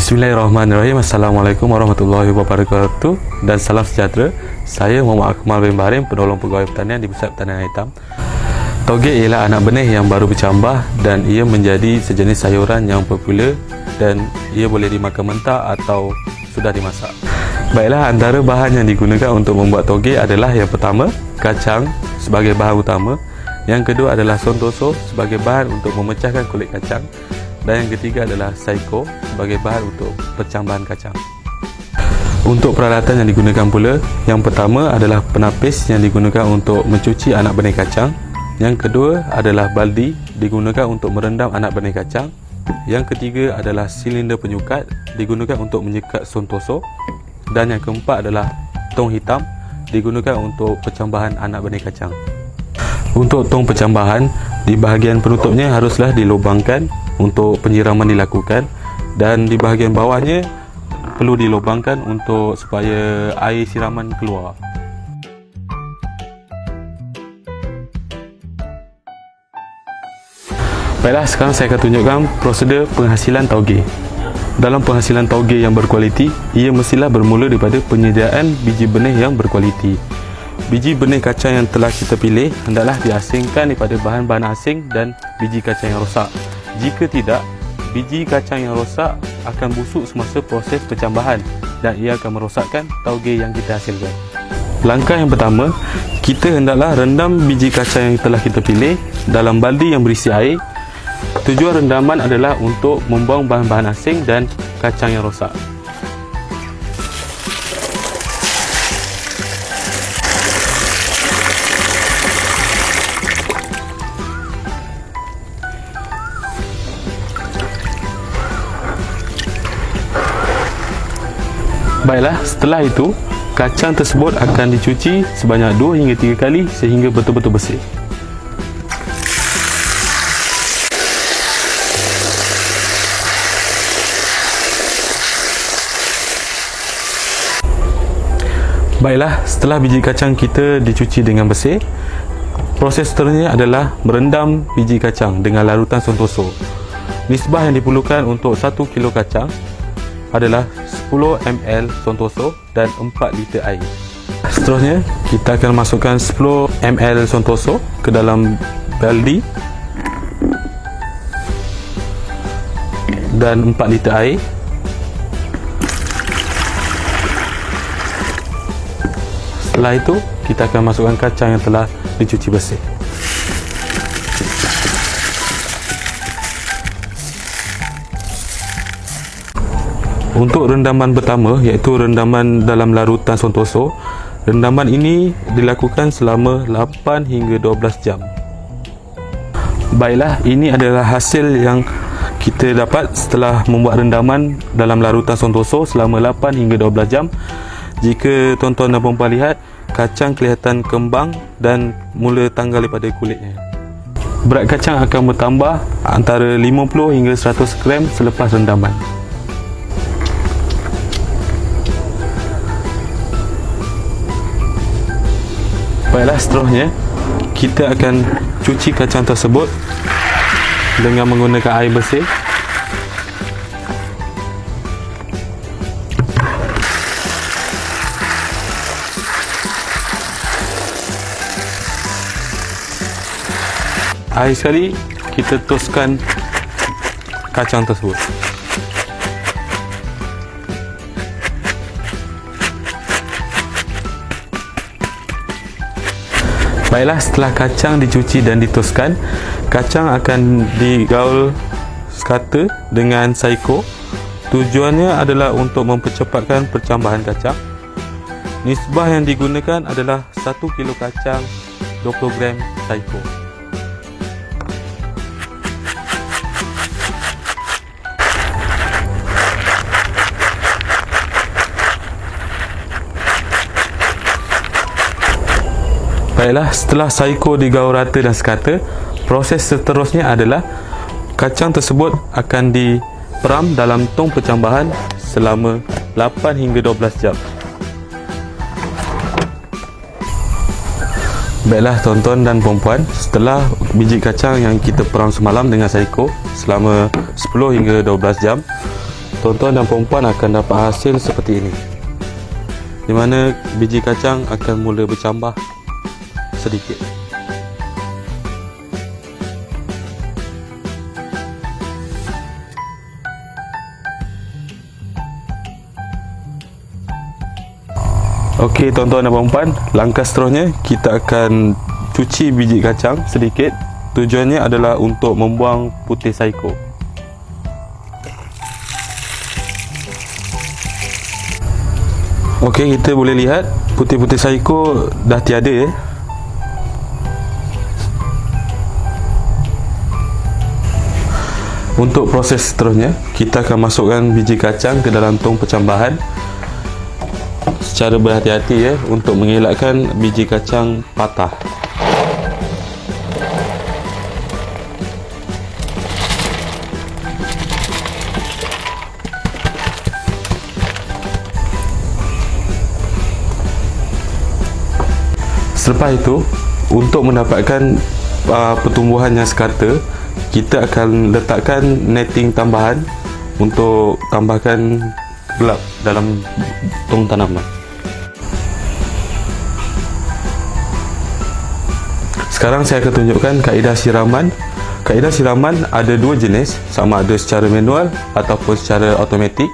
Bismillahirrahmanirrahim. Assalamualaikum warahmatullahi wabarakatuh dan salam sejahtera. Saya Muhammad Akmal bin Bahrim, penolong pegawai pertanian di Pusat Pertanian Hitam. Toge ialah anak benih yang baru bercambah dan ia menjadi sejenis sayuran yang popular dan ia boleh dimakan mentah atau sudah dimasak. Baiklah, antara bahan yang digunakan untuk membuat toge adalah yang pertama, kacang sebagai bahan utama. Yang kedua adalah sontoso sebagai bahan untuk memecahkan kulit kacang. Dan yang ketiga adalah saiko sebagai bahan untuk percambahan kacang. Untuk peralatan yang digunakan pula, yang pertama adalah penapis yang digunakan untuk mencuci anak benih kacang. Yang kedua adalah baldi digunakan untuk merendam anak benih kacang. Yang ketiga adalah silinder penyukat digunakan untuk menyekat sontoso. Dan yang keempat adalah tong hitam digunakan untuk percambahan anak benih kacang. Untuk tong percambahan, di bahagian penutupnya haruslah dilubangkan untuk penyiraman dilakukan, dan di bahagian bawahnya perlu dilubangkan untuk supaya air siraman keluar. Baiklah, sekarang saya akan tunjukkan prosedur penghasilan tauge. Dalam penghasilan tauge yang berkualiti, ia mestilah bermula daripada penyediaan biji benih yang berkualiti. Biji benih kacang yang telah kita pilih hendaklah diasingkan daripada bahan-bahan asing dan biji kacang yang rosak. Jika tidak, biji kacang yang rosak akan busuk semasa proses percambahan dan ia akan merosakkan tauge yang kita hasilkan. Langkah yang pertama, kita hendaklah rendam biji kacang yang telah kita pilih dalam baldi yang berisi air. Tujuan rendaman adalah untuk membuang bahan-bahan asing dan kacang yang rosak. Baiklah, setelah itu kacang tersebut akan dicuci sebanyak 2 hingga 3 kali sehingga betul-betul bersih. Baiklah, setelah biji kacang kita dicuci dengan bersih, proses seterusnya adalah merendam biji kacang dengan larutan sontoso. Nisbah yang diperlukan untuk 1 kilo kacang adalah 10 ml sontoso dan 4 liter air. Seterusnya, kita akan masukkan 10 ml sontoso ke dalam baldi dan 4 liter air. Setelah itu, kita akan masukkan kacang yang telah dicuci bersih. Untuk rendaman pertama, iaitu rendaman dalam larutan sontoso, rendaman ini dilakukan selama 8 hingga 12 jam. Baiklah, ini adalah hasil yang kita dapat setelah membuat rendaman dalam larutan sontoso selama 8 hingga 12 jam. Jika tuan-tuan dan puan-puan lihat, kacang kelihatan kembang dan mula tanggal daripada kulitnya. Berat kacang akan bertambah antara 50 hingga 100 gram selepas rendaman. Baiklah, seterusnya kita akan cuci kacang tersebut dengan menggunakan air bersih. Akhir sekali, kita toskan kacang tersebut. Baiklah, setelah kacang dicuci dan ditoskan, kacang akan digaul sekata dengan saiko. Tujuannya adalah untuk mempercepatkan percambahan kacang. Nisbah yang digunakan adalah 1 kilo kacang 20 gram saiko. Baiklah, setelah saiko digaul rata dan sekata, proses seterusnya adalah kacang tersebut akan diperam dalam tong percambahan selama 8 hingga 12 jam. Baiklah tuan-tuan dan puan-puan, setelah biji kacang yang kita peram semalam dengan saiko selama 10 hingga 12 jam, tuan-tuan dan puan-puan akan dapat hasil seperti ini, di mana biji kacang akan mula bercambah sedikit. Okey tuan-tuan dan puan-puan, langkah seterusnya kita akan cuci biji kacang sedikit. Tujuannya adalah untuk membuang putih saiko. Okey, kita boleh lihat putih-putih saiko dah tiada ya. Untuk proses seterusnya, kita akan masukkan biji kacang ke dalam tong percambahan secara berhati-hati ya, untuk mengelakkan biji kacang patah. Selepas itu, untuk mendapatkan pertumbuhan yang sekata, kita akan letakkan netting tambahan untuk tambahkan gelap dalam tong tanaman. Sekarang saya akan tunjukkan kaedah siraman. Kaedah siraman ada dua jenis, sama ada secara manual ataupun secara automatik.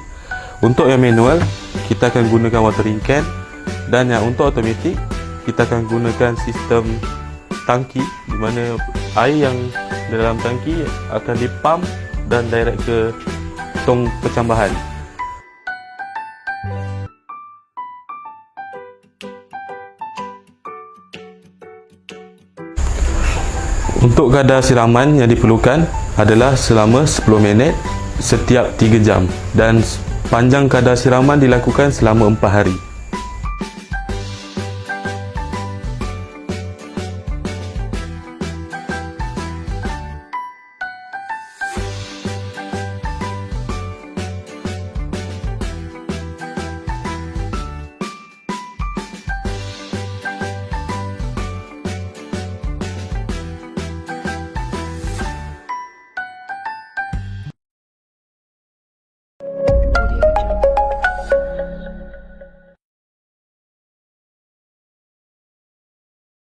Untuk yang manual, kita akan gunakan watering can, dan yang untuk automatik, kita akan gunakan sistem tangki, di mana air yang dalam tangki akan dipump dan direct ke tong percambahan. Untuk kadar siraman yang diperlukan adalah selama 10 minit setiap 3 jam, dan panjang kadar siraman dilakukan selama 4 hari.